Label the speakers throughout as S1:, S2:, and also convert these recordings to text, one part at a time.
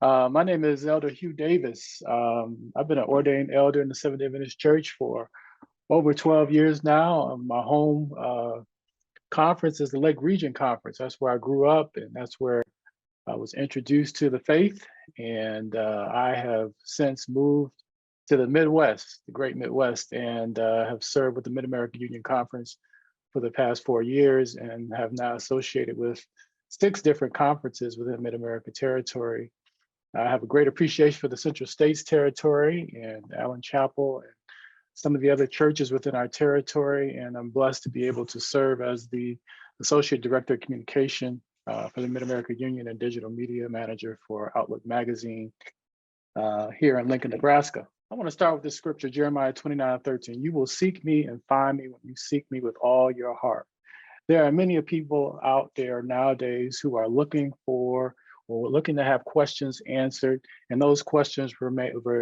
S1: My name is Elder Hugh Davis. I've been an ordained elder in the Seventh-day Adventist Church for over 12 years now. My home conference is the Lake Region Conference. That's where I grew up, and that's where I was introduced to the faith. And I have since moved to the Midwest, the great Midwest, and have served with the Mid-American Union Conference for the past 4 years and have now associated with 6 different conferences within Mid-America territory. I have a great appreciation for the Central States Territory and Allen Chapel and some of the other churches within our territory. And I'm blessed to be able to serve as the Associate Director of Communication for the Mid-America Union and Digital Media Manager for Outlook Magazine here in Lincoln, Nebraska. I want to start with this scripture, Jeremiah 29:13. You will seek me and find me when you seek me with all your heart. There are many people out there nowadays who are looking for or we're looking to have questions answered, and those questions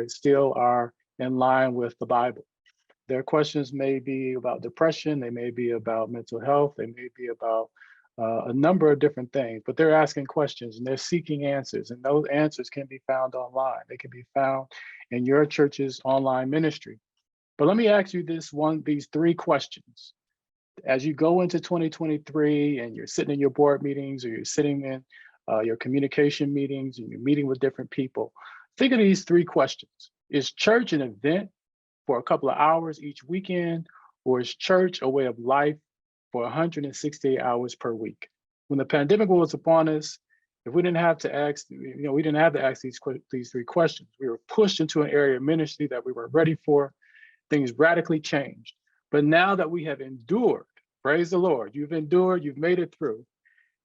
S1: still are in line with the Bible. Their questions may be about depression, they may be about mental health, they may be about a number of different things, but they're asking questions and they're seeking answers, and those answers can be found online. They can be found in your church's online ministry. But let me ask you these 3 questions. As you go into 2023 and you're sitting in your board meetings or you're sitting in your communication meetings and you're meeting with different people, think of these 3 questions. Is church an event for a couple of hours each weekend, or is church a way of life for 168 hours per week? When the pandemic was upon us, if we didn't have to ask, we didn't have to ask these 3 questions. We were pushed into an area of ministry that we weren't ready for. Things radically changed. But now that we have endured, praise the Lord, you've endured, you've made it through.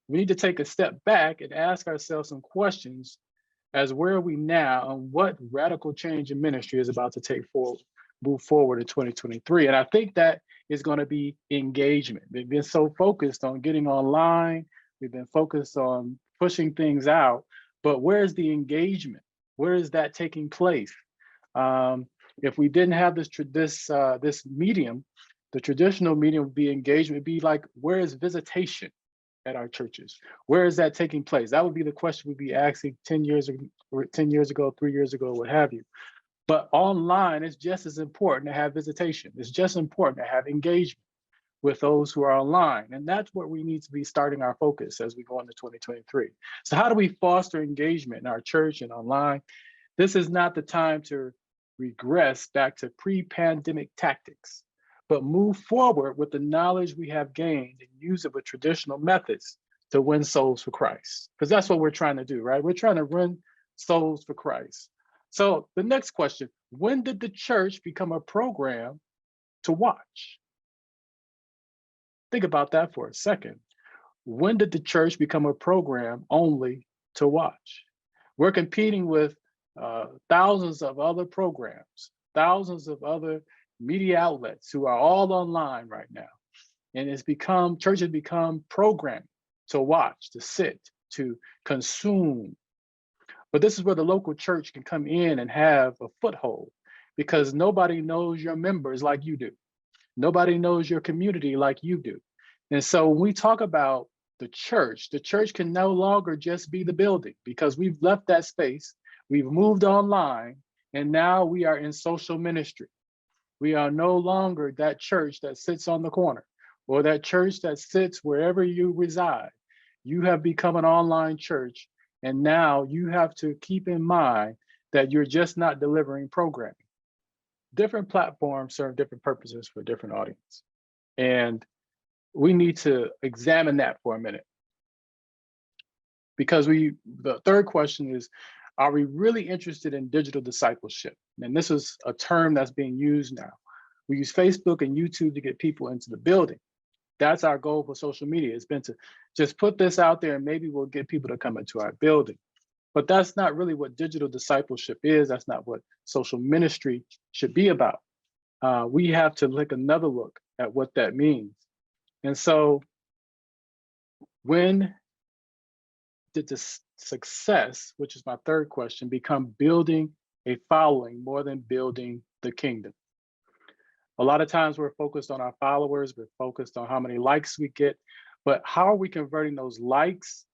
S1: We need to take a step back and ask ourselves some questions as where are we now and what radical change in ministry is about to move forward in 2023. And I think that is going to be engagement. We've been so focused on getting online. We've been focused on pushing things out, but where's the engagement? Where is that taking place? If we didn't have this medium, the traditional medium would be engagement. It'd be like, where is visitation at our churches? Where is that taking place? That would be the question we'd be asking 10 years ago, 3 years ago, what have you. But online is just as important to have visitation. It's just important to have engagement with those who are online. And that's what we need to be starting our focus as we go into 2023. So how do we foster engagement in our church and online? This is not the time to regress back to pre-pandemic tactics, but move forward with the knowledge we have gained and use it with traditional methods to win souls for Christ. Because that's what we're trying to do, right? We're trying to win souls for Christ. So the next question, when did the church become a program to watch? Think about that for a second. When did the church become a program only to watch? We're competing with thousands of other programs, thousands of other media outlets who are all online right now. And church has become programmed to watch, to sit, to consume. But this is where the local church can come in and have a foothold, because nobody knows your members like you do. Nobody knows your community like you do. And so when we talk about the church can no longer just be the building, because we've left that space, we've moved online, and now we are in social ministry. We are no longer that church that sits on the corner or that church that sits wherever you reside. You have become an online church, and now you have to keep in mind that you're just not delivering programming. Different platforms serve different purposes for different audience. And we need to examine that for a minute. Because the third question is, are we really interested in digital discipleship? And this is a term that's being used now. We use Facebook and YouTube to get people into the building. That's our goal for social media. It's been to just put this out there and maybe we'll get people to come into our building. But that's not really what digital discipleship is. That's not what social ministry should be about. We have to take another look at what that means. And so when did this success, which is my third question, become building a following more than building the kingdom? A lot of times we're focused on our followers, we're focused on how many likes we get, but how are we converting those likes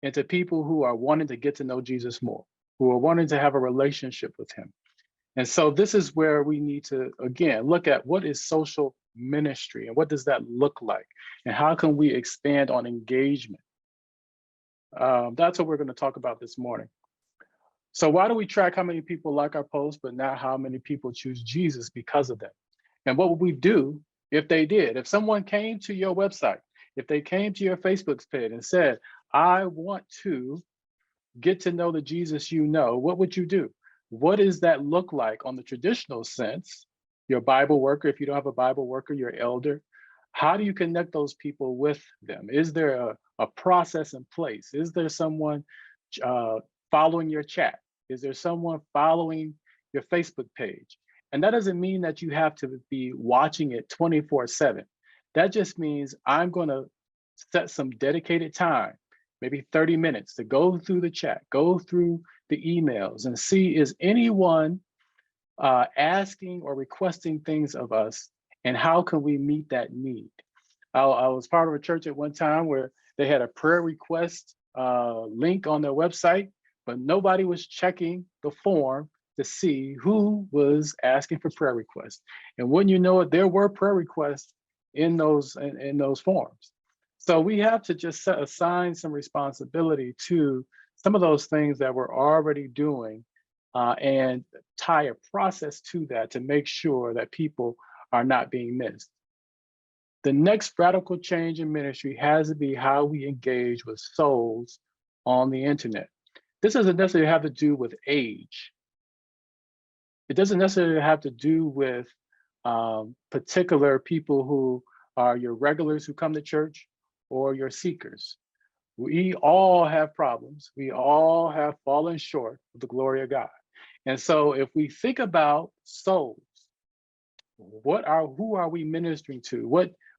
S1: into people who are wanting to get to know Jesus more? who are wanting to have a relationship with him. And so this is where we need to, again, look at what is social ministry and what does that look like? And how can we expand on engagement? That's what we're going to talk about this morning. So why do we track how many people like our posts, but not how many people choose Jesus because of them? And what would we do if they did? If someone came to your website, if they came to your Facebook page and said, I want to get to know the Jesus you know, what would you do? What does that look like on the traditional sense? Your Bible worker, if you don't have a Bible worker, your elder. How do you connect those people with them? Is there a process in place? Is there someone following your chat? Is there someone following your Facebook page? And that doesn't mean that you have to be watching it 24/7. That just means I'm going to set some dedicated time, maybe 30 minutes, to go through the chat, go through the emails and see, is anyone asking or requesting things of us, and how can we meet that need? I was part of a church at one time where they had a prayer request link on their website, but nobody was checking the form to see who was asking for prayer requests. And when you know it, there were prayer requests in those forms. So we have to just assign some responsibility to some of those things that we're already doing and tie a process to that to make sure that people are not being missed. The next radical change in ministry has to be how we engage with souls on the internet. This doesn't necessarily have to do with age. It doesn't necessarily have to do with particular people who are your regulars who come to church or your seekers. We all have problems. We all have fallen short of the glory of God. And so if we think about souls, who are we ministering to?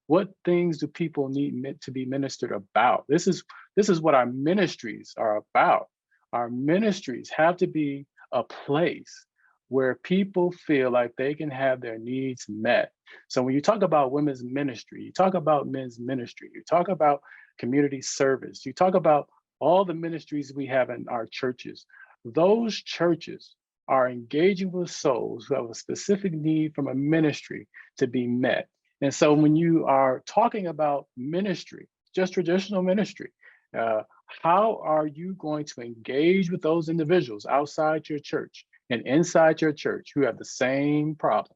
S1: What things do people need to be ministered about? This is what our ministries are about. Our ministries have to be a place where people feel like they can have their needs met. So when you talk about women's ministry, you talk about men's ministry, you talk about community service, you talk about all the ministries we have in our churches. Those churches are engaging with souls who have a specific need from a ministry to be met. And so when you are talking about ministry, just traditional ministry, how are you going to engage with those individuals outside your church and inside your church who have the same problems?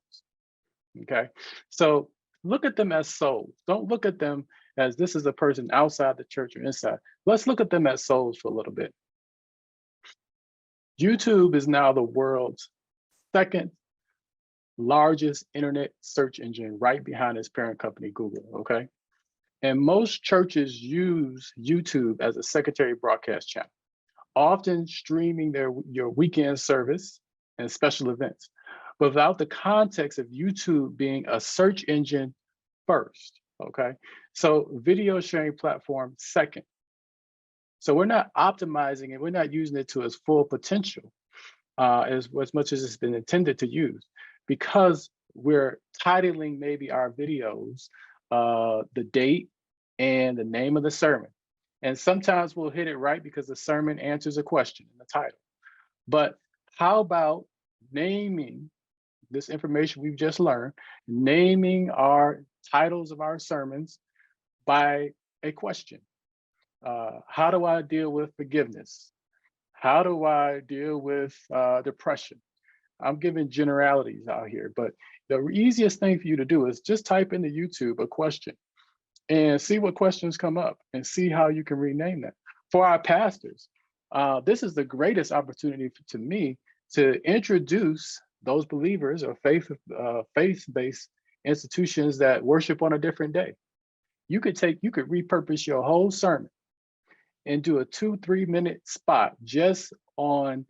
S1: Okay, so look at them as souls. Don't look at them as this is a person outside the church or inside. Let's look at them as souls for a little bit. YouTube is now the world's second largest internet search engine, right behind its parent company, Google, okay? And most churches use YouTube as a secondary broadcast channel, often streaming your weekend service and special events, without the context of YouTube being a search engine first, okay? So video sharing platform second. So we're not optimizing it, we're not using it to its full potential as much as it's been intended to use, because we're titling maybe our videos the date and the name of the sermon. And sometimes we'll hit it right because the sermon answers a question in the title. But how about naming this information we've just learned, naming our titles of our sermons by a question? How do I deal with forgiveness? How do I deal with depression? I'm giving generalities out here, but the easiest thing for you to do is just type into YouTube a question and see what questions come up and see how you can rename that. For our pastors, this is the greatest opportunity to me to introduce those believers or faith-based institutions that worship on a different day. You could repurpose your whole sermon and do a 2-3 minute spot just on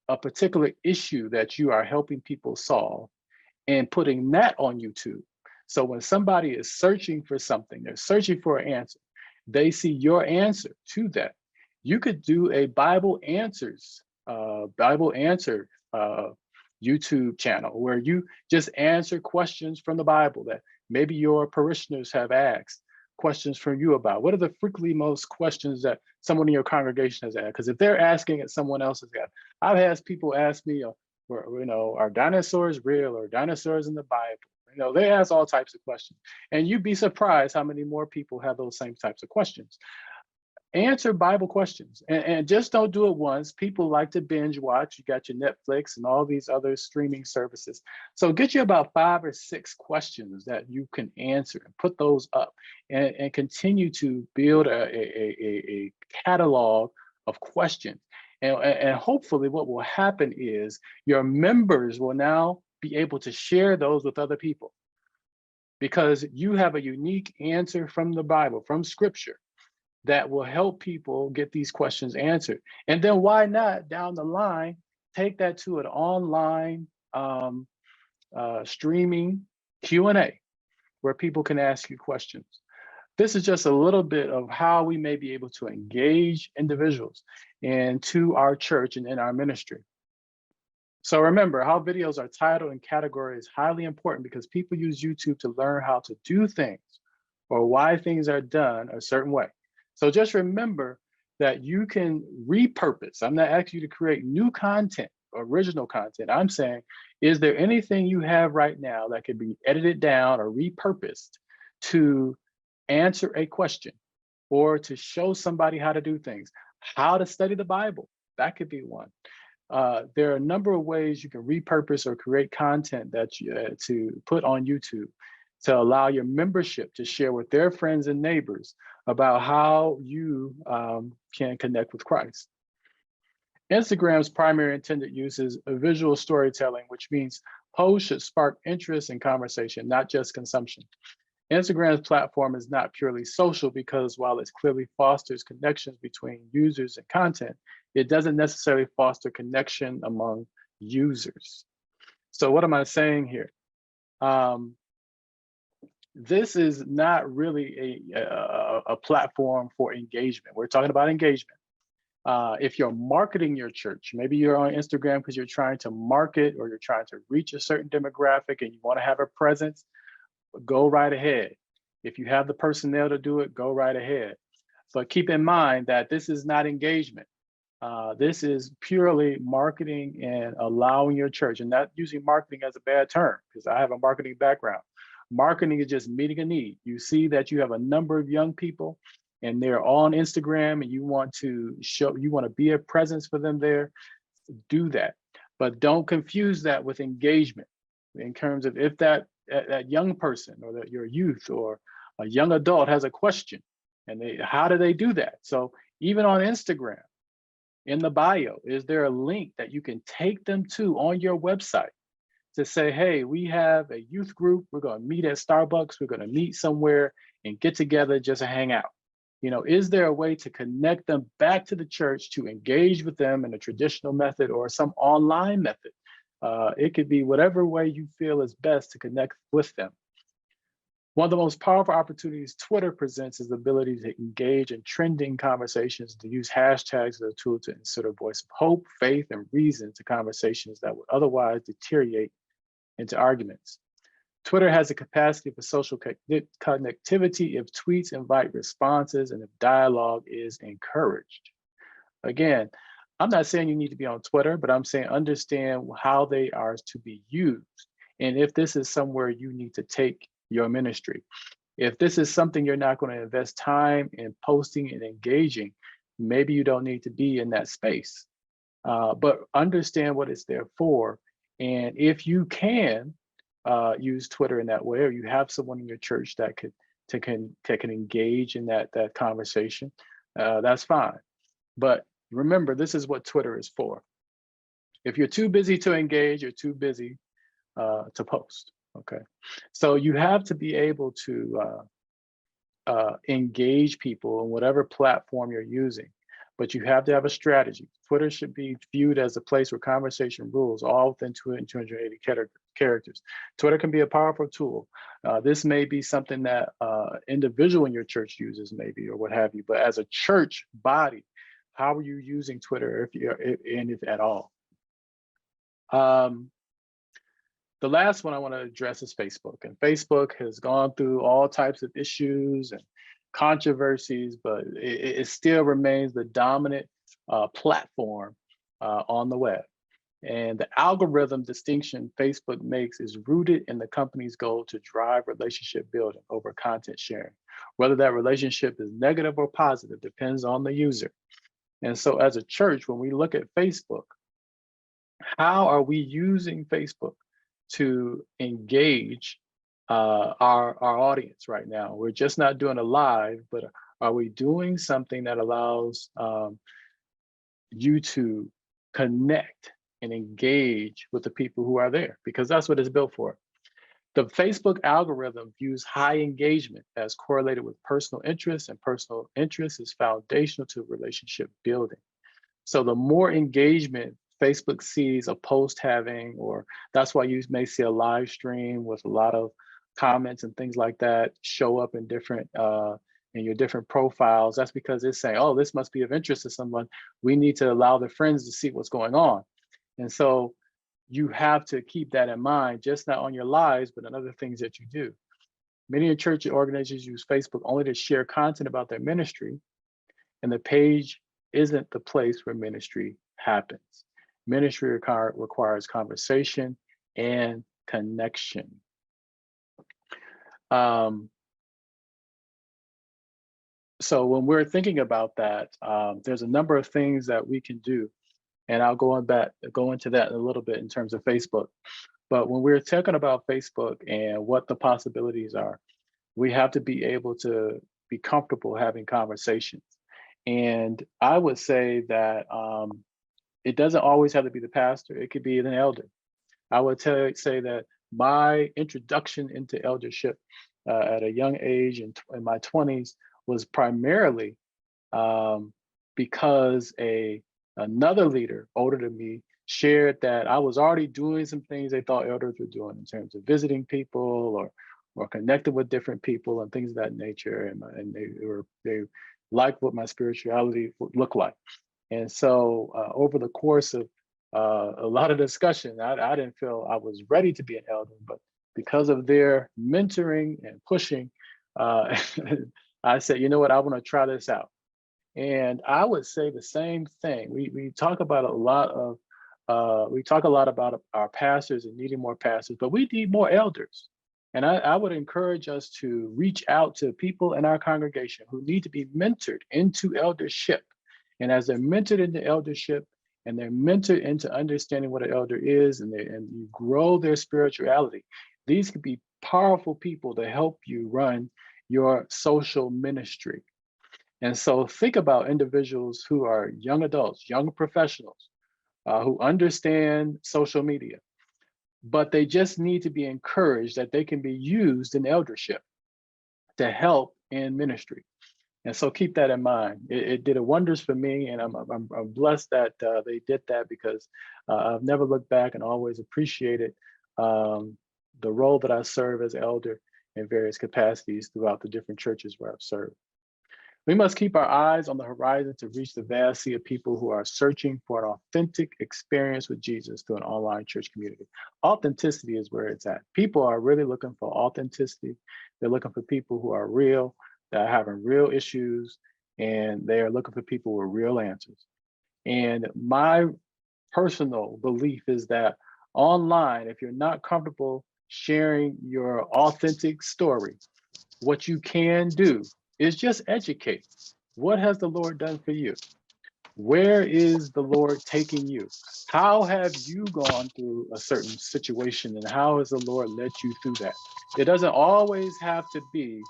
S1: a particular issue that you are helping people solve and putting that on YouTube. So when somebody is searching for something, they're searching for an answer, they see your answer to that. You could do a Bible answer YouTube channel where you just answer questions from the Bible that maybe your parishioners have asked. questions from you about? What are the frequently most questions that someone in your congregation has asked? Because if they're asking it, someone else has got. I've had people ask me, are dinosaurs real, or dinosaurs in the Bible? They ask all types of questions, and you'd be surprised how many more people have those same types of questions. Answer Bible questions, and just don't do it once. People like to binge watch. You got your Netflix and all these other streaming services. So get you about 5 or 6 questions that you can answer and put those up, and continue to build a catalog of questions. And hopefully what will happen is your members will now be able to share those with other people, because you have a unique answer from the Bible, from Scripture, that will help people get these questions answered. And then why not down the line, take that to an online streaming Q&A where people can ask you questions. This is just a little bit of how we may be able to engage individuals into our church and in our ministry. So remember, how videos are titled and categorized is highly important, because people use YouTube to learn how to do things or why things are done a certain way. So just remember that you can repurpose. I'm not asking you to create new content, original content. I'm saying, is there anything you have right now that could be edited down or repurposed to answer a question, or to show somebody how to do things, how to study the Bible? That could be one. There are a number of ways you can repurpose or create content that to put on YouTube, to allow your membership to share with their friends and neighbors about how you can connect with Christ. Instagram's primary intended use is a visual storytelling, which means posts should spark interest and conversation, not just consumption. Instagram's platform is not purely social, because while it clearly fosters connections between users and content, it doesn't necessarily foster connection among users. So what am I saying here? This is not really a platform for engagement. We're talking about engagement. If you're marketing your church, maybe you're on Instagram because you're trying to market, or you're trying to reach a certain demographic and you want to have a presence, go right ahead. If you have the personnel to do it, go right ahead. But keep in mind that this is not engagement. This is purely marketing and allowing your church, and not using marketing as a bad term, because I have a marketing background. Marketing is just meeting a need. You see that you have a number of young people and they're on Instagram, and you want to be a presence for them there, do that. But don't confuse that with engagement, in terms of if that young person, or that your youth or a young adult has a question, and how do they do that? So even on Instagram, in the bio, is there a link that you can take them to on your website to say, hey, we have a youth group, we're going to meet at Starbucks, we're going to meet somewhere and get together just to hang out? Is there a way to connect them back to the church, to engage with them in a traditional method or some online method? It could be whatever way you feel is best to connect with them. One of the most powerful opportunities Twitter presents is the ability to engage in trending conversations, to use hashtags as a tool to insert a voice of hope, faith, and reason to conversations that would otherwise deteriorate into arguments. Twitter has the capacity for social connectivity if tweets invite responses and if dialogue is encouraged. Again, I'm not saying you need to be on Twitter, but I'm saying understand how they are to be used, and if this is somewhere you need to take your ministry. If this is something you're not going to invest time in posting and engaging, maybe you don't need to be in that space. But understand what it's there for. And if you can use Twitter in that way, or you have someone in your church that can engage in that conversation, that's fine. But remember, this is what Twitter is for. If you're too busy to engage, you're too busy to post. Okay, so you have to be able to engage people on whatever platform you're using, but you have to have a strategy. Twitter should be viewed as a place where conversation rules, all within 280 characters. Twitter can be a powerful tool. This may be something that individual in your church uses, maybe, or what have you. But as a church body, how are you using Twitter, if at all? The last one I want to address is Facebook. And Facebook has gone through all types of issues, and controversies, but it still remains the dominant platform on the web. And the algorithm distinction Facebook makes is rooted in the company's goal to drive relationship building over content sharing. Whether that relationship is negative or positive depends on the user. And so as a church, when we look at Facebook, how are we using Facebook to engage our audience right now? We're just not doing a live, but are we doing something that allows you to connect and engage with the people who are there? Because that's what it's built for. The Facebook algorithm views high engagement as correlated with personal interest, and personal interest is foundational to relationship building. So the more engagement Facebook sees a post having, or that's why you may see a live stream with a lot of comments and things like that show up in different in your different profiles. That's because it's saying, oh, this must be of interest to someone. We need to allow their friends to see what's going on. And so you have to keep that in mind, just not on your lives, but in other things that you do. Many church organizations use Facebook only to share content about their ministry, and the page isn't the place where ministry happens. Ministry requires conversation and connection. So when we're thinking about that, there's a number of things that we can do. And I'll go into that in a little bit in terms of Facebook. But when we're talking about Facebook and what the possibilities are, we have to be able to be comfortable having conversations. And I would say that it doesn't always have to be the pastor. It could be an elder. I would say that my introduction into eldership at a young age in my 20s was primarily because another leader older than me shared that I was already doing some things they thought elders were doing in terms of visiting people or connecting with different people and things of that nature. And they liked what my spirituality would look like. And so over the course of a lot of discussion, I didn't feel I was ready to be an elder, but because of their mentoring and pushing, I said, you know what, I want to try this out. And I would say the same thing. We talk about a lot about our pastors and needing more pastors, but we need more elders. And I would encourage us to reach out to people in our congregation who need to be mentored into eldership. And as they're mentored into eldership and they're mentored into understanding what an elder is, and you grow their spirituality, these could be powerful people to help you run your social ministry. And so think about individuals who are young adults, young professionals, who understand social media, but they just need to be encouraged that they can be used in eldership to help in ministry. And so keep that in mind. It did wonders for me, and I'm blessed that they did that, because I've never looked back and always appreciated the role that I serve as elder in various capacities throughout the different churches where I've served. We must keep our eyes on the horizon to reach the vast sea of people who are searching for an authentic experience with Jesus through an online church community. Authenticity is where it's at. People are really looking for authenticity. They're looking for people who are real, that are having real issues, and they are looking for people with real answers. And my personal belief is that online, if you're not comfortable sharing your authentic story, what you can do is just educate. What has the Lord done for you? Where is the Lord taking you? How have you gone through a certain situation, and how has the Lord led you through that? It doesn't always have to be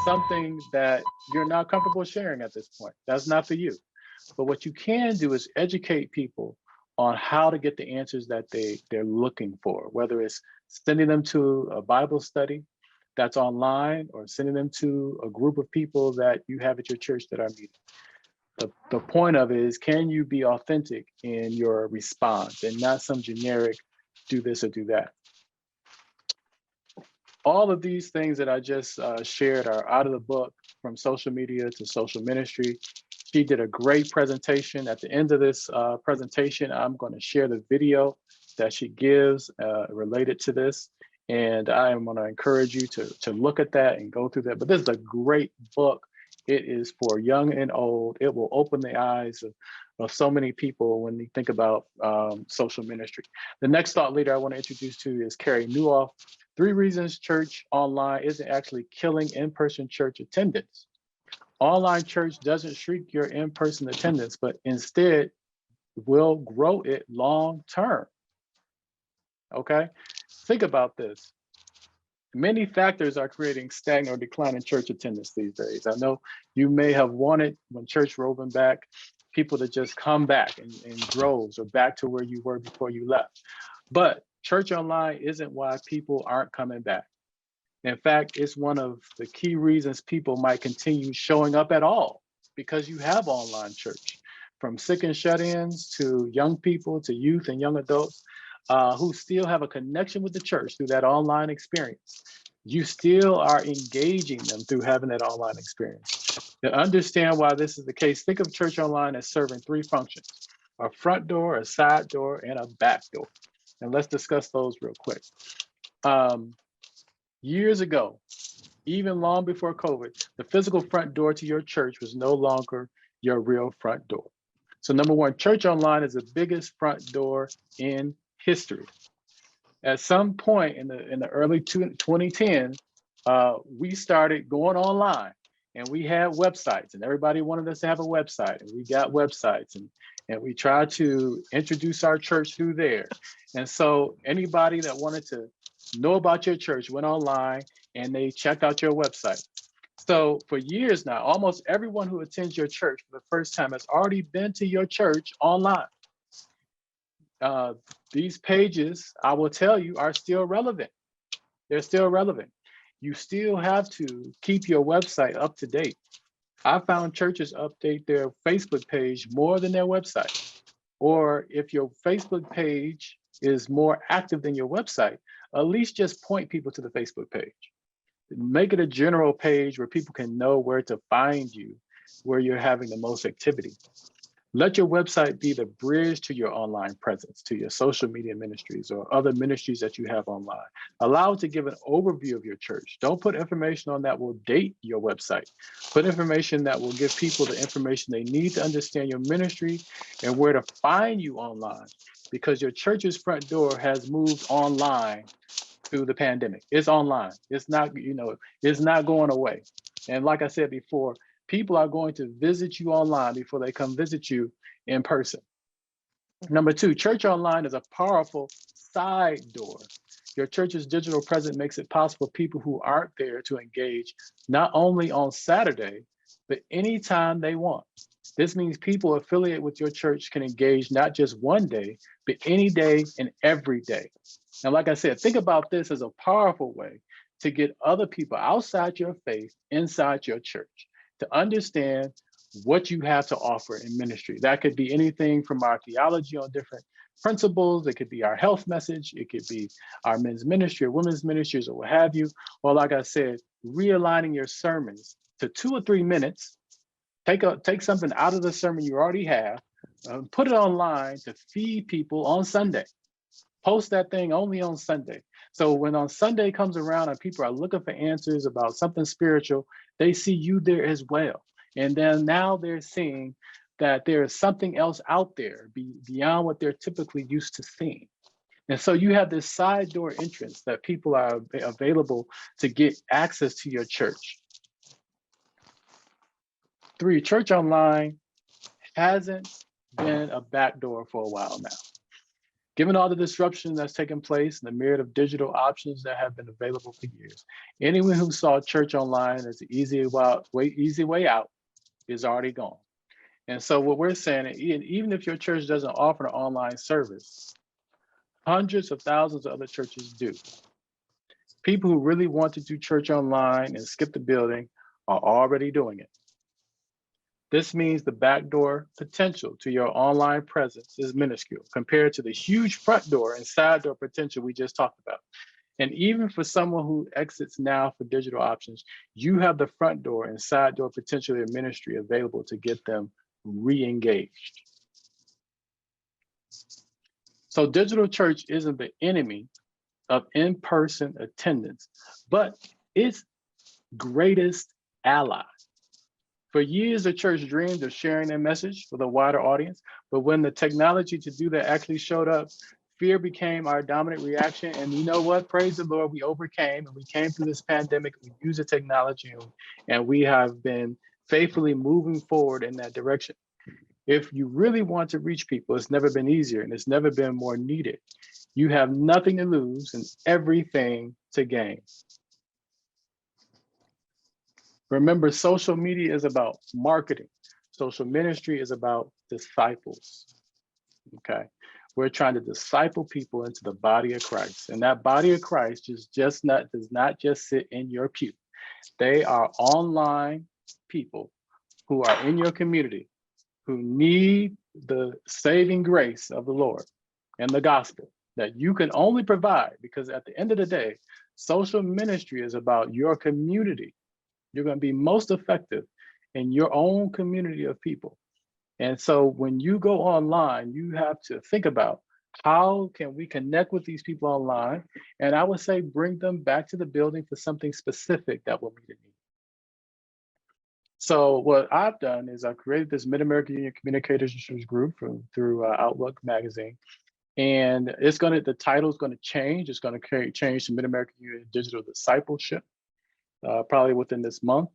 S1: something that you're not comfortable sharing at this point. That's not for you. But what you can do is educate people on how to get the answers that they're looking for, whether it's sending them to a Bible study that's online, or sending them to a group of people that you have at your church that are meeting. The point of it is, can you be authentic in your response and not some generic do this or do that? All of these things that I just shared are out of the book, From Social Media to Social Ministry. She did a great presentation. At the end of this presentation, I'm going to share the video that she gives related to this. And I am going to encourage you to look at that and go through that. But this is a great book. It is for young and old. It will open the eyes of so many people when you think about social ministry. The next thought leader I want to introduce to you is Carey Nieuwhof. 3 reasons church online isn't actually killing in-person church attendance. Online church doesn't shrink your in-person attendance, but instead will grow it long term. Okay, think about this. Many factors are creating stagnant or declining church attendance these days. I know you may have wanted, when church opened back, people to just come back in droves or back to where you were before you left. But church online isn't why people aren't coming back. In fact, it's one of the key reasons people might continue showing up at all, because you have online church. From sick and shut-ins to young people to youth and young adults who still have a connection with the church through that online experience. You still are engaging them through having that online experience. To understand why this is the case, think of church online as serving 3 functions: a front door, a side door, and a back door. And let's discuss those real quick. Years ago, even long before COVID, the physical front door to your church was no longer your real front door. So number one, church online is the biggest front door in history. At some point in the early 2010s, we started going online, and we had websites, and everybody wanted us to have a website, and we got websites, and we tried to introduce our church through there. And so anybody that wanted to know about your church went online and they checked out your website. So for years now, almost everyone who attends your church for the first time has already been to your church online. These pages, I will tell you, are still relevant. They're still relevant. You still have to keep your website up to date. I found churches update their Facebook page more than their website. Or if your Facebook page is more active than your website, at least just point people to the Facebook page. Make it a general page where people can know where to find you, where you're having the most activity. Let your website be the bridge to your online presence, to your social media ministries or other ministries that you have online. Allow it to give an overview of your church. Don't put information on that will date your website. Put information that will give people the information they need to understand your ministry and where to find you online, because your church's front door has moved online through the pandemic. It's online. It's not, it's not going away. And like I said before, people are going to visit you online before they come visit you in person. Number 2, church online is a powerful side door. Your church's digital presence makes it possible for people who aren't there to engage not only on Saturday, but anytime they want. This means people affiliated with your church can engage not just one day, but any day and every day. And like I said, think about this as a powerful way to get other people outside your faith inside your church to understand what you have to offer in ministry. That could be anything from our theology on different principles. It could be our health message. It could be our men's ministry or women's ministries or what have you. Or like I said, realigning your sermons to 2 or 3 minutes. Take something out of the sermon you already have, put it online to feed people on Sunday. Post that thing only on Sunday. So when on Sunday comes around and people are looking for answers about something spiritual, they see you there as well. And then now they're seeing that there is something else out there beyond what they're typically used to seeing. And so you have this side door entrance that people are available to get access to your church. 3, church online hasn't been a backdoor for a while now. Given all the disruption that's taken place and the myriad of digital options that have been available for years, anyone who saw church online as the easy way out is already gone. And so what we're saying, even if your church doesn't offer an online service, hundreds of thousands of other churches do. People who really want to do church online and skip the building are already doing it. This means the backdoor potential to your online presence is minuscule compared to the huge front door and side door potential we just talked about. And even for someone who exits now for digital options, you have the front door and side door potential in ministry available to get them re-engaged. So digital church isn't the enemy, of in-person attendance, but its greatest ally. For years, the church dreamed of sharing their message with a wider audience, but when the technology to do that actually showed up, fear became our dominant reaction. And you know what? Praise the Lord, we overcame and we came through this pandemic. We used the technology and we have been faithfully moving forward in that direction. If you really want to reach people, it's never been easier and it's never been more needed. You have nothing to lose and everything to gain. Remember, social media is about marketing. Social ministry is about disciples, okay? We're trying to disciple people into the body of Christ. And that body of Christ does not just sit in your pew. They are online people who are in your community, who need the saving grace of the Lord and the gospel that you can only provide, because at the end of the day, social ministry is about your community. You're going to be most effective in your own community of people. And so when you go online, you have to think about how can we connect with these people online? And I would say bring them back to the building for something specific that will meet a need. So what I've done is I've created this Mid-American Union Communicators group through Outlook magazine. And the title is going to change. It's going to change to Mid-American Union Digital Discipleship, probably within this month.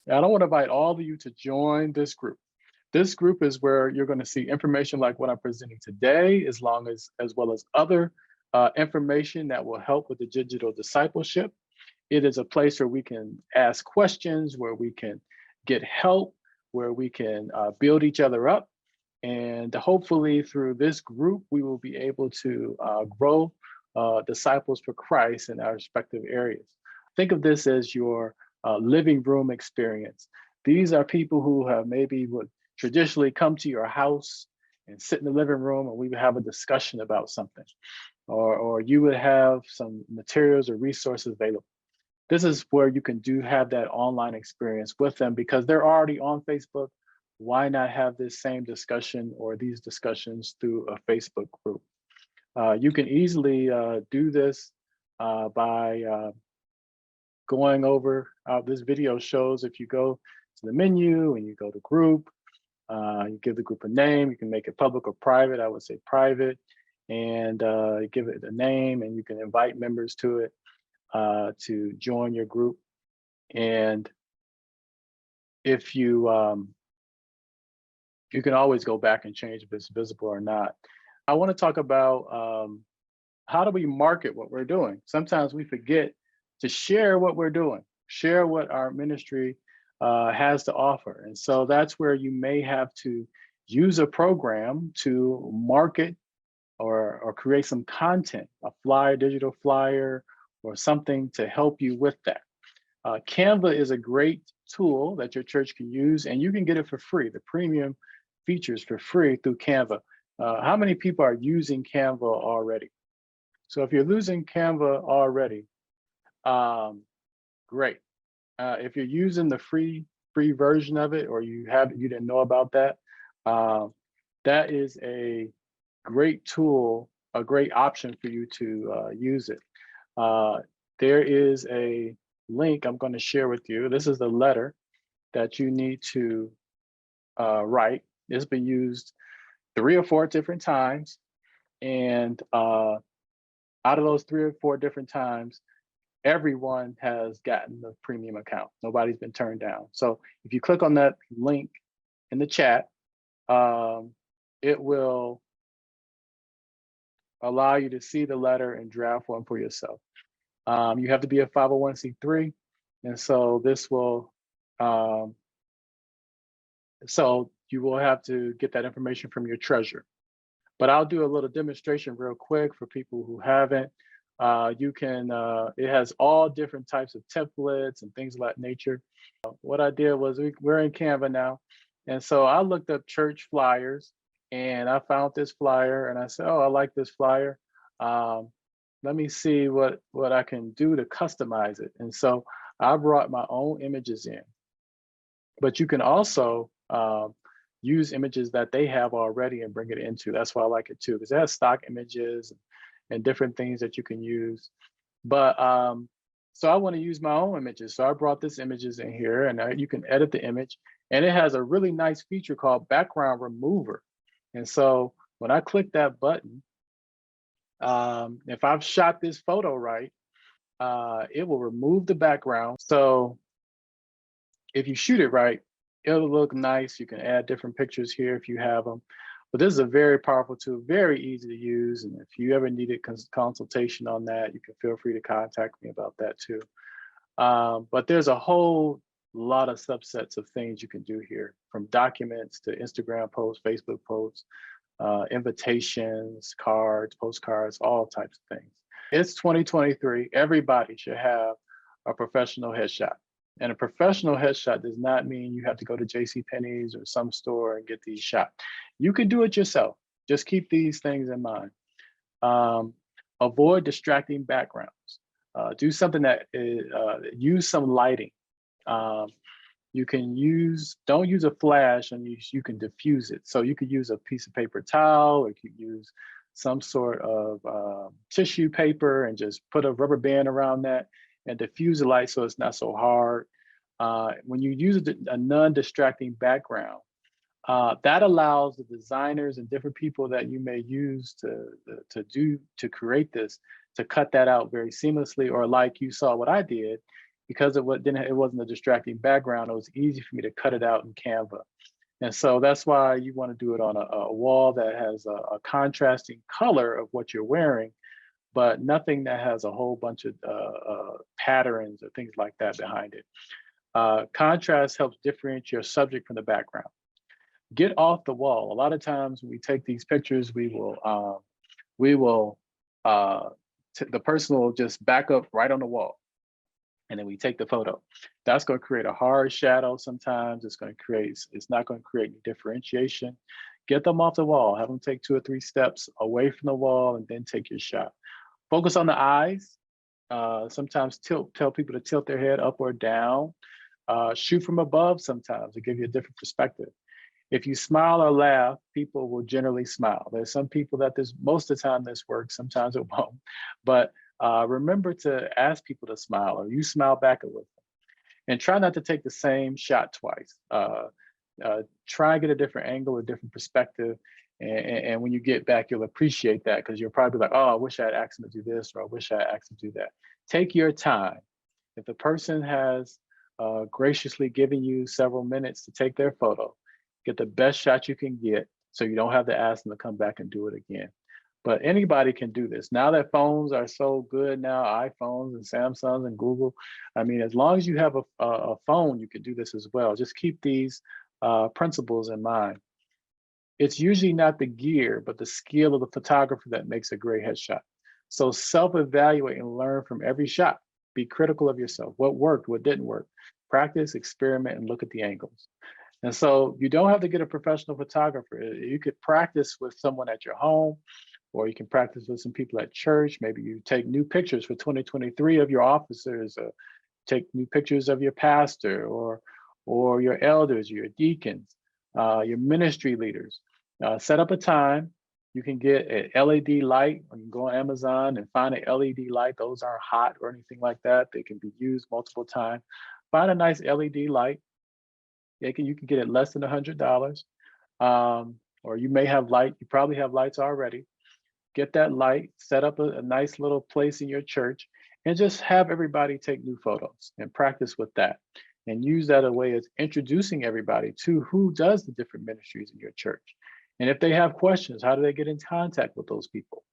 S1: And I want to invite all of you to join this group. This group is where you're going to see information like what I'm presenting today, as well as other information that will help with the digital discipleship. It is a place where we can ask questions, where we can get help, where we can build each other up. And hopefully through this group, we will be able to grow disciples for Christ in our respective areas. Think of this as your living room experience. These are people who have maybe would traditionally come to your house and sit in the living room and we would have a discussion about something, or you would have some materials or resources available. This is where you can have that online experience with them because they're already on Facebook. Why not have this same discussion or these discussions through a Facebook group? You can easily do this by going over this video shows. If you go to the menu and you go to group, you give the group a name, you can make it public or private. I would say private, and give it a name, and you can invite members to it to join your group. And if you you can always go back and change if it's visible or not. I want to talk about how do we market what we're doing? Sometimes we forget to share what we're doing, share what our ministry has to offer. And so that's where you may have to use a program to market or create some content, a flyer, digital flyer, or something to help you with that. Canva is a great tool that your church can use, and you can get it for free, the premium features for free through Canva. How many people are using Canva already? So if you're using Canva already, great. If you're using the free version of it, or you didn't know about that, that is a great tool, a great option for you to use it. There is a link I'm going to share with you. This is the letter that you need to write. It's been used 3 or 4 different times, and out of those 3 or 4 different times, everyone has gotten the premium account. Nobody's been turned down. So if you click on that link in the chat, it will allow you to see the letter and draft one for yourself. You have to be a 501c3, and so this will, so you will have to get that information from your treasurer. But I'll do a little demonstration real quick for people who haven't. You can, it has all different types of templates and things of that nature. What I did was we're in Canva now. And so I looked up church flyers and I found this flyer and I said, oh, I like this flyer. Let me see what I can do to customize it. And so I brought my own images in, but you can also use images that they have already and bring it into. That's why I like it too, because it has stock images. and different things that you can use. But so I want to use my own images. So I brought this images in here, and you can edit the image. And it has a really nice feature called background remover. And so when I click that button, if I've shot this photo right, it will remove the background. So if you shoot it right, it'll look nice. You can add different pictures here if you have them. But this is a very powerful tool, very easy to use. And if you ever needed consultation on that, you can feel free to contact me about that too. But there's a whole lot of subsets of things you can do here, from documents to Instagram posts, Facebook posts, invitations, cards, postcards, all types of things. It's 2023. Everybody should have a professional headshot. And a professional headshot does not mean you have to go to JCPenney's or some store and get these shot. You can do it yourself. Just keep these things in mind. Avoid distracting backgrounds. Do something that use some lighting. You can don't use a flash, and you can diffuse it. So you could use a piece of paper towel, or you could use some sort of tissue paper and just put a rubber band around that and diffuse the light so it's not so hard. When you use a non-distracting background, that allows the designers and different people that you may use to create this to cut that out very seamlessly, or like you saw what I did, because it wasn't a distracting background, it was easy for me to cut it out in Canva. And so that's why you want to do it on a wall that has a contrasting color of what you're wearing, but nothing that has a whole bunch of patterns or things like that behind it. Contrast helps differentiate your subject from the background. Get off the wall. A lot of times when we take these pictures, the person will just back up right on the wall, and then we take the photo. That's going to create a hard shadow sometimes. It's not going to create any differentiation. Get them off the wall. Have them take 2 or 3 steps away from the wall, and then take your shot. Focus on the eyes. Sometimes tell people to tilt their head up or down. Shoot from above sometimes to give you a different perspective. If you smile or laugh, people will generally smile. There's some people that most of the time this works, sometimes it won't. But remember to ask people to smile, or you smile back with them. And try not to take the same shot twice. Try and get a different angle, a different perspective. And when you get back, you'll appreciate that, because you're probably like, oh, I wish I had asked him to do this, or I wish I had asked him to do that. Take your time. If the person has graciously given you several minutes to take their photo, get the best shot you can get, so you don't have to ask them to come back and do it again. But anybody can do this. Now that phones are so good now, iPhones and Samsungs and Google, I mean, as long as you have a phone, you can do this as well. Just keep these principles in mind. It's usually not the gear, but the skill of the photographer that makes a great headshot. So self-evaluate and learn from every shot. Be critical of yourself. What worked, what didn't work. Practice, experiment, and look at the angles. And so you don't have to get a professional photographer. You could practice with someone at your home, or you can practice with some people at church. Maybe you take new pictures for 2023 of your officers, or take new pictures of your pastor, or your elders, your deacons, your ministry leaders. Set up a time. You can get an LED light, or you can go on Amazon and find an LED light. Those aren't hot or anything like that. They can be used multiple times. Find a nice LED light. You can get it less than $100, or you may have light. You probably have lights already. Get that light, set up a nice little place in your church, and just have everybody take new photos and practice with that, and use that as a way of introducing everybody to who does the different ministries in your church. And if they have questions, how do they get in contact with those people?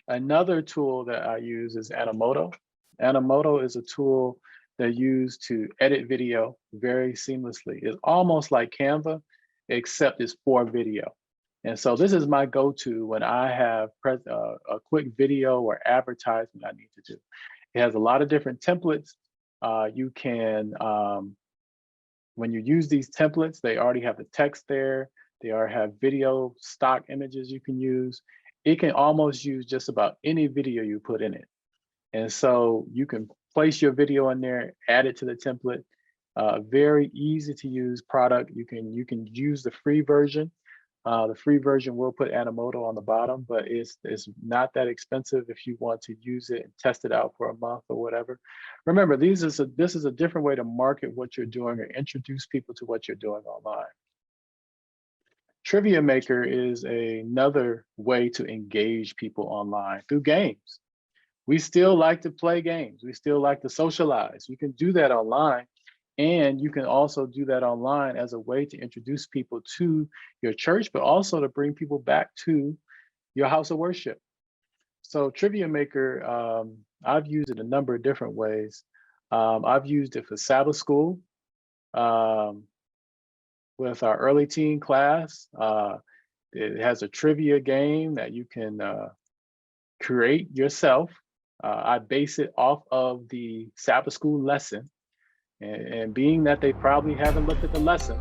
S1: Another tool that I use is Animoto. Animoto is a tool that used to edit video very seamlessly. It's almost like Canva, except it's for video. And so this is my go-to when I have a quick video or advertisement I need to do. It has a lot of different templates. You can, when you use these templates, they already have the text there. They already have video stock images you can use. It can almost use just about any video you put in it. And so you can place your video in there, add it to the template. Very easy to use product. You can use the free version. The free version will put Animoto on the bottom, but it's not that expensive if you want to use it and test it out for a month or whatever. Remember, this is a different way to market what you're doing or introduce people to what you're doing online. Trivia Maker is another way to engage people online through games. We still like to play games. We still like to socialize. You can do that online. And you can also do that online as a way to introduce people to your church, but also to bring people back to your house of worship. So Trivia Maker, I've used it a number of different ways. I've used it for Sabbath school with our early teen class. It has a trivia game that you can create yourself. I base it off of the Sabbath school lesson. And being that they probably haven't looked at the lesson,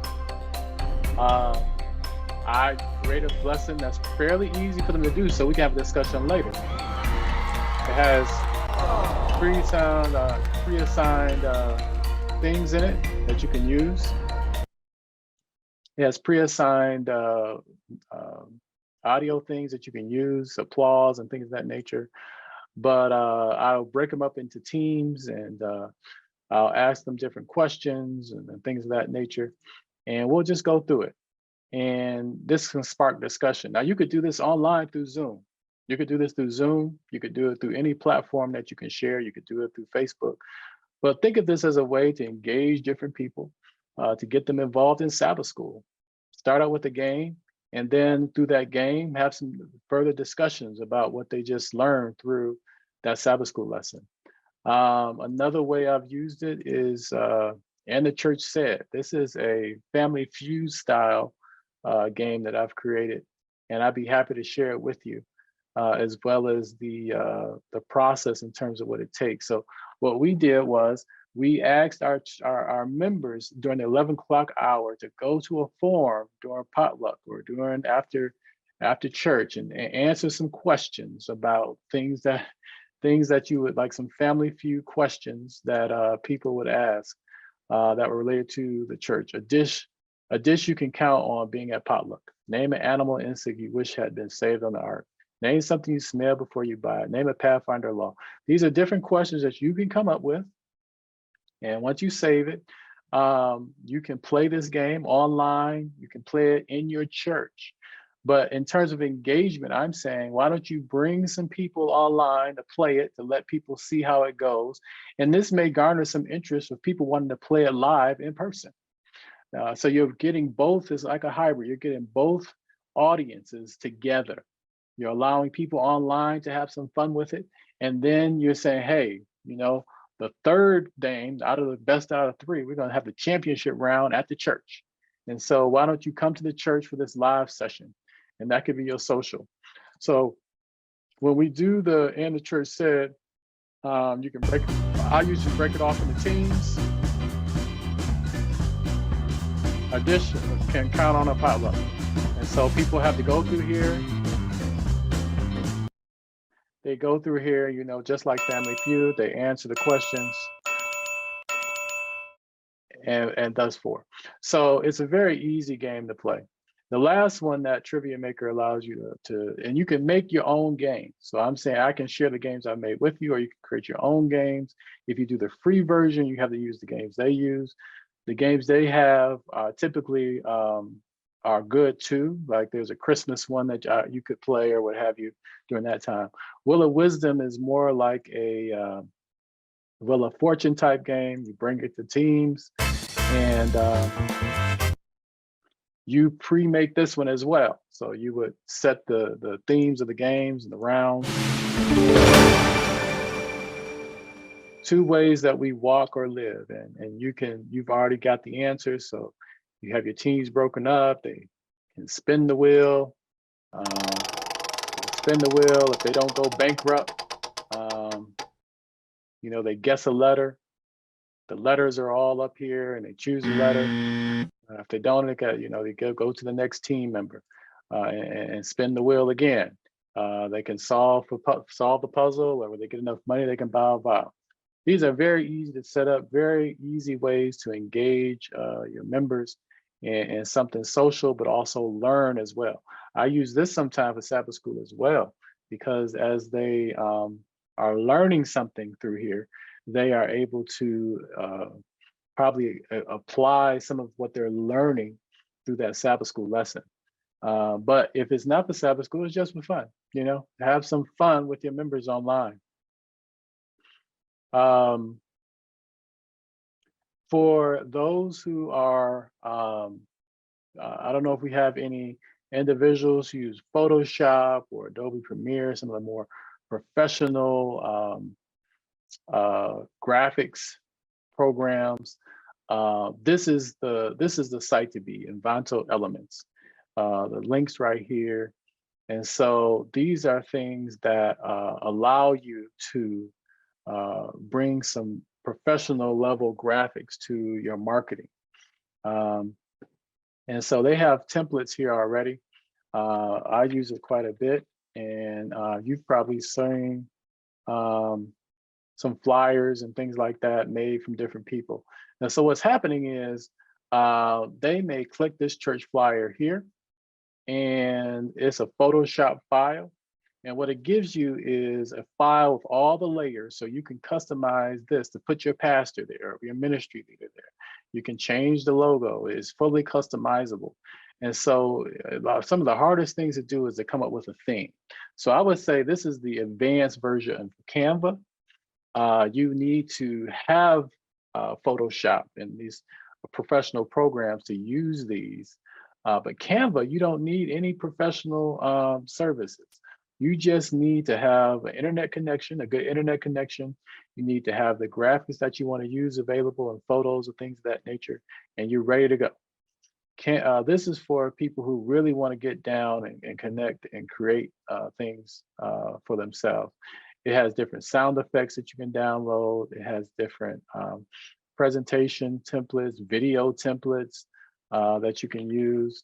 S1: I create a lesson that's fairly easy for them to do so we can have a discussion later. It has pre-assigned things in it that you can use. It has pre-assigned audio things that you can use, applause and things of that nature. But I'll break them up into teams and I'll ask them different questions and things of that nature, and we'll just go through it. And this can spark discussion. Now, you could do this online through Zoom. You could do this through Zoom. You could do it through any platform that you can share. You could do it through Facebook. But think of this as a way to engage different people, to get them involved in Sabbath school. Start out with a game, and then through that game, have some further discussions about what they just learned through that Sabbath school lesson. Another way I've used it is, and the church said, this is a Family Feud style game that I've created, and I'd be happy to share it with you, as well as the process in terms of what it takes. So what we did was we asked our members during the 11 o'clock hour to go to a forum during potluck or during after church and answer some questions about things that you would like, some Family Feud questions that people would ask that were related to the church. A dish you can count on being at potluck. Name an animal insect you wish had been saved on the ark. Name something you smell before you buy it. Name a Pathfinder law. These are different questions that you can come up with. And once you save it, you can play this game online. You can play it in your church. But in terms of engagement, I'm saying, why don't you bring some people online to play it, to let people see how it goes? And this may garner some interest of people wanting to play it live in person. So you're getting both, it's like a hybrid. You're getting both audiences together. You're allowing people online to have some fun with it. And then you're saying, hey, the third game out of the best out of three, we're going to have the championship round at the church. And so why don't you come to the church for this live session? And that could be your social. So when we do and the church said, you can I usually break it off into teams. A dish can count on a potluck. And so people have to go through here. They go through here, just like Family Feud, they answer the questions and thus forth. So it's a very easy game to play. The last one that Trivia Maker allows you and you can make your own game. So I'm saying I can share the games I made with you, or you can create your own games. If you do the free version, you have to use the games they use. The games they have typically are good too. Like there's a Christmas one that you could play or what have you during that time. Wheel of Wisdom is more like a Wheel of Fortune type game. You bring it to teams and you pre-make this one as well. So you would set the themes of the games and the rounds. 2 ways that we walk or live, and you've already got the answers. So you have your teams broken up. They can spin the wheel. If they don't go bankrupt, they guess a letter. The letters are all up here, and they choose a letter. If they don't, they go to the next team member and spin the wheel again. They can solve the puzzle, or when they get enough money, they can buy a vow. These are very easy to set up, very easy ways to engage your members and something social, but also learn as well. I use this sometimes for Sabbath school as well, because as they are learning something through here, they are able to probably apply some of what they're learning through that Sabbath school lesson. But if it's not for Sabbath school, it's just for fun, have some fun with your members online. For those who are, I don't know if we have any individuals who use Photoshop or Adobe Premiere, some of the more professional graphics programs. This is the site to be, Envato Elements. The links right here. And so these are things that allow you to bring some professional level graphics to your marketing. And so they have templates here already. I use it quite a bit, and you've probably seen some flyers and things like that made from different people. Now, so what's happening is they may click this church flyer here, and it's a Photoshop file. And what it gives you is a file with all the layers, so you can customize this to put your pastor there or your ministry leader there. You can change the logo. It's fully customizable. And so some of the hardest things to do is to come up with a theme. So I would say this is the advanced version of Canva. You need to have Photoshop and these professional programs to use these. But Canva, you don't need any professional services. You just need to have an internet connection, a good internet connection. You need to have the graphics that you want to use available and photos and things of that nature, and you're ready to go. This is for people who really want to get down and connect and create things for themselves. It has different sound effects that you can download. It has different presentation templates, video templates that you can use.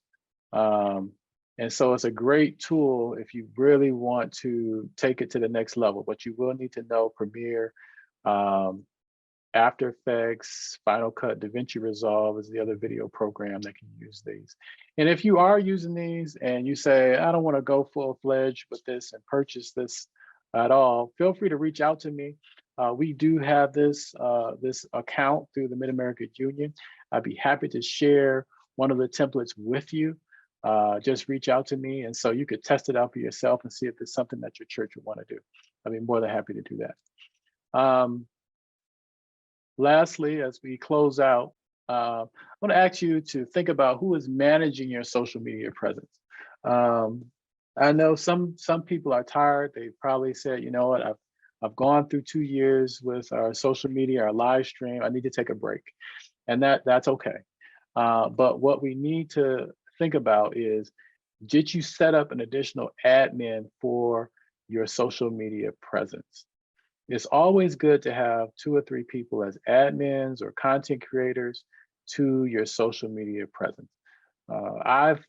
S1: And so it's a great tool if you really want to take it to the next level, but you will need to know Premiere, After Effects, Final Cut, DaVinci Resolve is the other video program that can use these. And if you are using these and you say, I don't want to go full-fledged with this and purchase this at all, feel free to reach out to me. We do have this account through the Mid-America Union. I'd be happy to share one of the templates with you. Just reach out to me, and so you could test it out for yourself and see if it's something that your church would want to do. I'd be more than happy to do that. Lastly, as we close out, I want to ask you to think about who is managing your social media presence. I know some people are tired. They probably said, you know what, I've gone through 2 years with our social media, our live stream. I need to take a break, and that's okay. But what we need to think about is, did you set up an additional admin for your social media presence? It's always good to have 2 or 3 people as admins or content creators to your social media presence. I've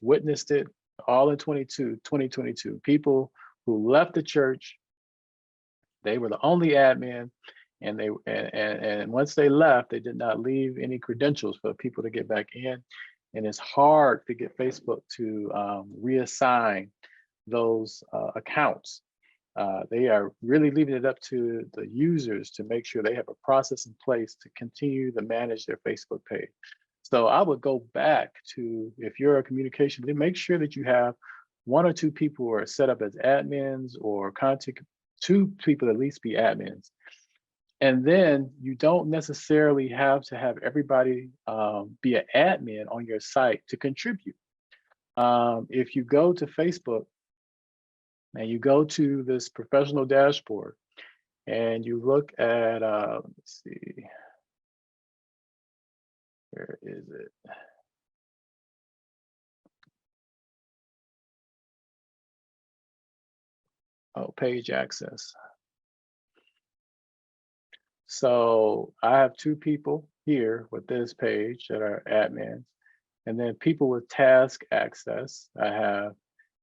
S1: witnessed it all in 2022. People who left the church, they were the only admin, and once they left, they did not leave any credentials for people to get back in. And it's hard to get Facebook to reassign those accounts. They are really leaving it up to the users to make sure they have a process in place to continue to manage their Facebook page. So I would go back to, if you're a communication lead, make sure that you have 1 or 2 people who are set up as admins, or content, 2 people at least be admins. And then you don't necessarily have to have everybody be an admin on your site to contribute. If you go to Facebook and you go to this professional dashboard and you look at, let's see, where is it? Oh, page access. So I have 2 people here with this page that are admins, and then people with task access, I have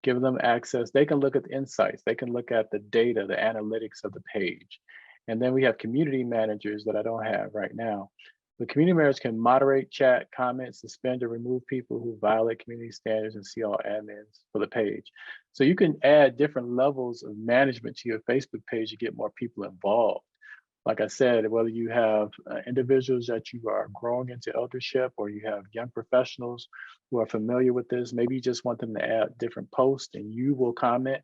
S1: given them access. They can look at the insights, they can look at the data, the analytics of the page. And then we have community managers that I don't have right now. The community members can moderate, chat, comment, suspend, or remove people who violate community standards and see all admins for the page. So you can add different levels of management to your Facebook page to get more people involved. Like I said, whether you have individuals that you are growing into eldership, or you have young professionals who are familiar with this, maybe you just want them to add different posts and you will comment.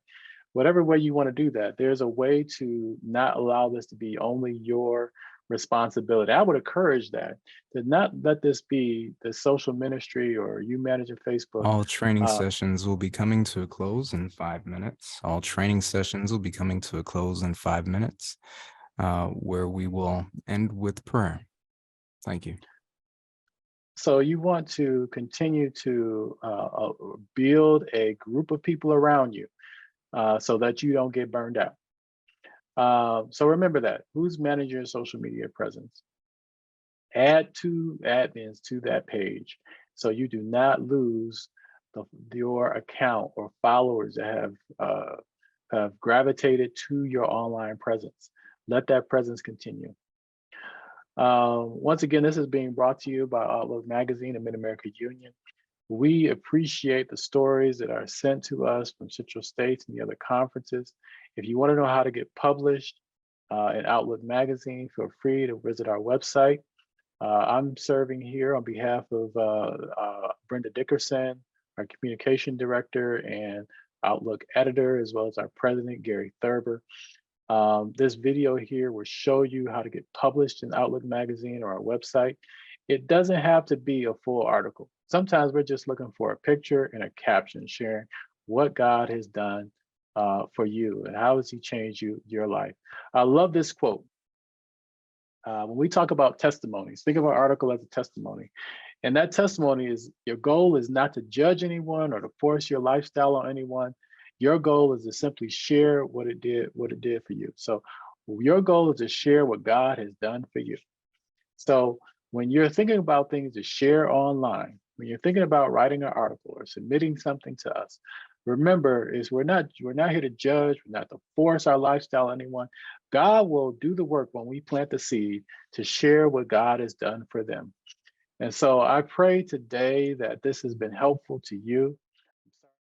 S1: Whatever way you want to do that, there's a way to not allow this to be only your responsibility. I would encourage that, to not let this be the social ministry or you managing Facebook.
S2: All training
S1: Uh,
S2: sessions will be coming to a close in 5 minutes. All training sessions will be coming to a close in 5 minutes, where we will end with prayer. Thank you.
S1: So you want to continue to build a group of people around you so that you don't get burned out. So remember that. Who's managing your social media presence? Add 2 admins to that page so you do not lose your account or followers that have gravitated to your online presence. Let that presence continue. Once again, this is being brought to you by Outlook Magazine and Mid-America Union. We appreciate the stories that are sent to us from Central States and the other conferences. If you want to know how to get published in Outlook Magazine, feel free to visit our website. I'm serving here on behalf of Brenda Dickerson, our communication director and Outlook editor, as well as our president, Gary Thurber. This video here will show you how to get published in Outlook Magazine or our website. It doesn't have to be a full article. Sometimes we're just looking for a picture and a caption sharing what God has done for you and how has he changed your life. I love this quote. When we talk about testimonies, think of our article as a testimony. And that testimony is, your goal is not to judge anyone or to force your lifestyle on anyone. Your goal is to simply share what it did for you. So your goal is to share what God has done for you. So when you're thinking about things to share online, when you're thinking about writing an article or submitting something to us, remember is we're not here to judge, we're not to force our lifestyle on anyone. God will do the work when we plant the seed to share what God has done for them. And so I pray today that this has been helpful to you.